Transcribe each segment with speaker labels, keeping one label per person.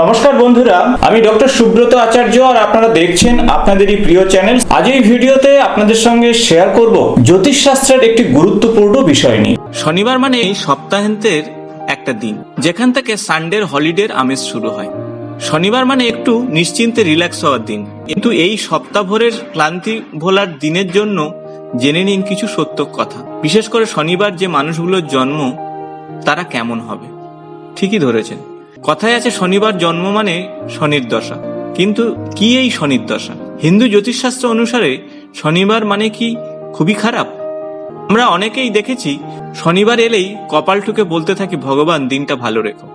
Speaker 1: নমস্কার বন্ধুরা, আমি ডক্টর সুব্রত আচার্য আর আপনারা দেখছেন আপনাদেরই প্রিয় চ্যানেল। আজ এই ভিডিওতে আপনাদের সঙ্গে শেয়ার করব জ্যোতিষশাস্ত্রের একটি গুরুত্বপূর্ণ বিষয় নিয়ে।
Speaker 2: শনিবার মানে এই সপ্তাহান্তের একটা দিন, যেখান থেকে সানডের হলিডের আমেজ শুরু হয়। শনিবার মানে একটু নিশ্চিন্তে রিল্যাক্স হওয়ার দিন, কিন্তু এই সপ্তাহভরের ক্লান্তি ভোলার দিনের জন্য জেনে নিন কিছু সত্য কথা। বিশেষ করে শনিবার যে মানুষগুলোর জন্ম তারা কেমন হবে। ঠিকই ধরেছেন, কথায় আছে শনিবার জন্ম মানে শনির দশা। কিন্তু কি এই শনির দশা? হিন্দু জ্যোতিষশাস্ত্র অনুসারে শনিবার মানে কি খুবই খারাপ? আমরা অনেকেই দেখেছি শনিবার এলেই কপাল ঠুকে বলতে থাকি, ভগবান দিনটা ভালো রেখো।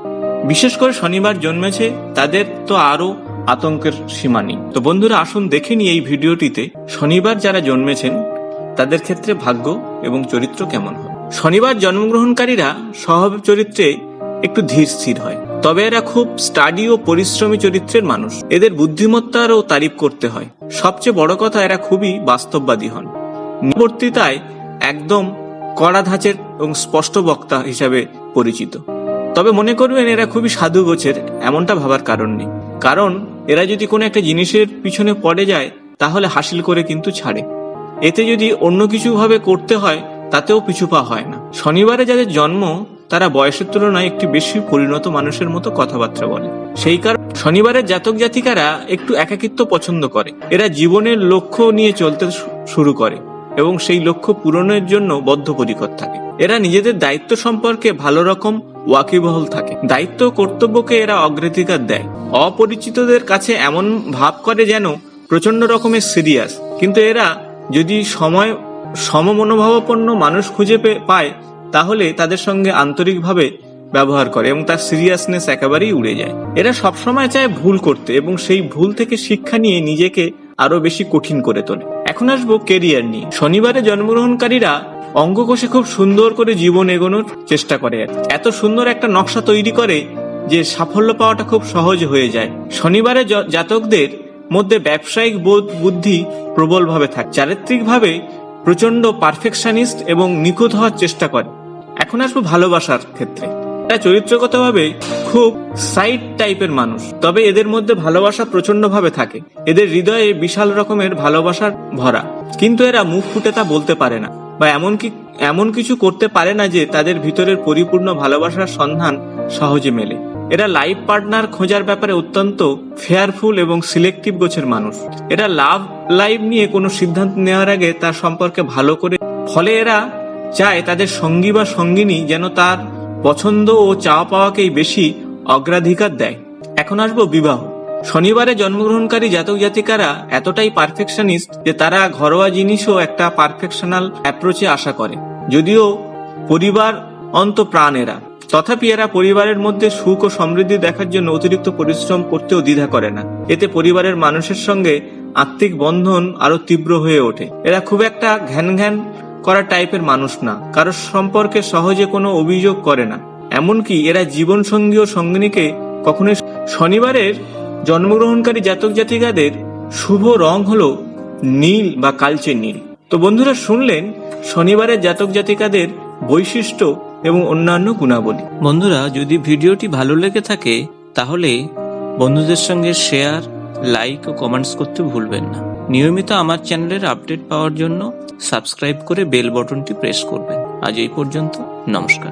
Speaker 2: বিশেষ করে শনিবার জন্মেছে তাদের তো আরো আতঙ্কের সীমা নেই। তো বন্ধুরা, আসুন দেখে নিই এই ভিডিওটিতে শনিবার যারা জন্মেছেন তাদের ক্ষেত্রে ভাগ্য এবং চরিত্র কেমন হয়। শনিবার জন্মগ্রহণকারীরা স্বভাব চরিত্রে একটু ধীর স্থির হয়, তবে এরা খুব স্টাডি ও পরিশ্রমী চরিত্রের মানুষ। এদের বুদ্ধিমত্তারও তারিফ করতে হয়। সবচেয়ে বড় কথা, এরা খুবই বাস্তববাদী হন। নিবর্তিতায় একদম কড়া ধাঁচের এবং স্পষ্ট বক্তা হিসাবে পরিচিত। তবে মনে করবেন এরা খুবই সাধু গোছের, এমনটা ভাবার কারণ নেই। কারণ এরা যদি কোনো একটা জিনিসের পিছনে পড়ে যায় তাহলে হাসিল করে কিন্তু ছাড়ে। এতে যদি অন্য কিছু ভাবে করতে হয় তাতেও পিছু পা হয় না। শনিবারে যাদের জন্ম তারা বয়সের তুলনায় একটু বেশি পরিণত মানুষের মতো কথাবার্তা বলে। সেই কারণে শনিবারের জাতক জাতিকারা একটু একাকিত্ব পছন্দ করে। এরা জীবনের লক্ষ্য নিয়ে চলতে শুরু করে এবং সেই লক্ষ্য পূরণের জন্য বদ্ধপরিকর থাকে। এরা নিজেদের দায়িত্ব সম্পর্কে ভালো রকম ওয়াকিবহল থাকে। দায়িত্ব কর্তব্যকে এরা অগ্রাধিকার দেয়। অপরিচিতদের কাছে এমন ভাব করে যেন প্রচন্ড রকমের সিরিয়াস, কিন্তু এরা যদি সমমনোভাবাপন্ন মানুষ খুঁজে পায় তাহলে তাদের সঙ্গে আন্তরিকভাবে ব্যবহার করে এবং তার সিরিয়াসনেস একেবারেই উড়ে যায়। এরা সবসময় চায় ভুল করতে এবং সেই ভুল থেকে শিক্ষা নিয়ে নিজেকে আরো বেশি কঠিন করে তোলে। এখন আসবো কেরিয়ার নিয়ে। শনিবারে জন্মগ্রহণকারীরা অঙ্গকোষে খুব সুন্দর করে জীবন এগোনোর চেষ্টা করে। এত সুন্দর একটা নকশা তৈরি করে যে সাফল্য পাওয়াটা খুব সহজ হয়ে যায়। শনিবারে জাতকদের মধ্যে ব্যবসায়িক বোধ বুদ্ধি প্রবলভাবে থাকে। চারিত্রিকভাবে প্রচন্ড পারফেকশনিস্ট এবং নিখুঁত হওয়ার চেষ্টা করে। এখন আসবো ভালোবাসার ক্ষেত্রে। এরা চরিত্রগতভাবে খুব সাইড টাইপের মানুষ, তবে এদের মধ্যে ভালোবাসা প্রচন্ড ভাবে থাকে। এদের হৃদয়ে বিশাল রকমের ভালোবাসার ভরা, কিন্তু এরা মুখ ফুটে তা বলতে পারে না বা এমন কিছু করতে পারে না যে তাদের ভিতরের পরিপূর্ণ ভালোবাসার সন্ধান সহজে মেলে। এরা লাইফ পার্টনার খোঁজার ব্যাপারে অত্যন্ত ফেয়ারফুল এবং সিলেক্টিভ গোছের মানুষ। এরা লাভ লাইফ নিয়ে কোনো সিদ্ধান্ত নেওয়ার আগে তার সম্পর্কে ভালো করে, ফলে এরা চায় তাদের সঙ্গী বা সঙ্গিনী যেন তার পছন্দ ও চাওয়া পাওয়াকেই বেশি অগ্রাধিকার দেয়। এখন আসবো বিবাহ। শনিবারে জন্মগ্রহণকারী জাতক জাতিকারা এতটাই পারফেকশনিস্ট যে তারা ঘরোয়া জিনিসও একটা পারফেকশনাল অ্যাপ্রোচে আশা করে। যদিও পরিবার প্রাণ এরা, তথাপি এরা পরিবারের মধ্যে সুখ ও সমৃদ্ধি দেখার জন্য অতিরিক্ত পরিশ্রম করতেও দ্বিধা করে না। এতে পরিবারের মানুষের সঙ্গে আত্মিক বন্ধন আরো তীব্র হয়ে ওঠে। এরা খুব একটা ঘ্যান করা টাইপের মানুষ না, কারোর সম্পর্কে সহজে কোনো অভিযোগ করে না। এমনকি এরা জীবন সঙ্গী ও সঙ্গিনীকে কখনোই। শনিবারের জন্মগ্রহণকারী জাতক জাতিকাদের শুভ রং হলো নীল বা কালচে নীল। তো বন্ধুরা, শুনলেন শনিবারের জাতক জাতিকাদের বৈশিষ্ট্য এবং অন্যান্য গুণাবলী। বন্ধুরা, যদি ভিডিওটি ভালো লেগে থাকে তাহলে বন্ধুদের সঙ্গে শেয়ার, লাইক ও কমেন্টস করতে ভুলবেন না। নিয়মিত আমার চ্যানেলের আপডেট পাওয়ার জন্য সাবস্ক্রাইব করে বেল বাটনটি প্রেস করবেন। আজ এই পর্যন্ত, নমস্কার।